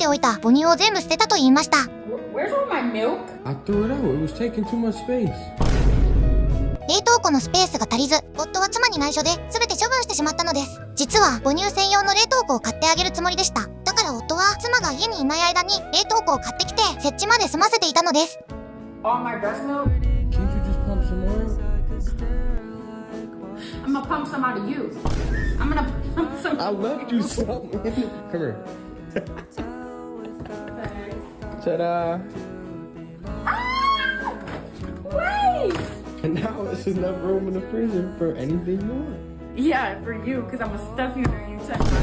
っておいた母乳を全部捨てたと言いました。Where's all my milk? I threw it out. It was taking too much space. 冷凍庫のスペースが足りず、夫は妻に内緒で全て処分してしまったのです。実は母乳専用の冷凍庫を買ってあげるつもりでした。だから夫は妻が家にいない間に冷凍庫を買ってきて設置まで済ませていたのです。All my breast milk? Can't you just pump some oil? I'm gonna pump some out of you. I'm gonna pump some. I left you some. Come here. Ta-da! Wait! And now it's enough room in the freezer for anything more. Yeah, for you, because I'm gonna stuff you there. You touch my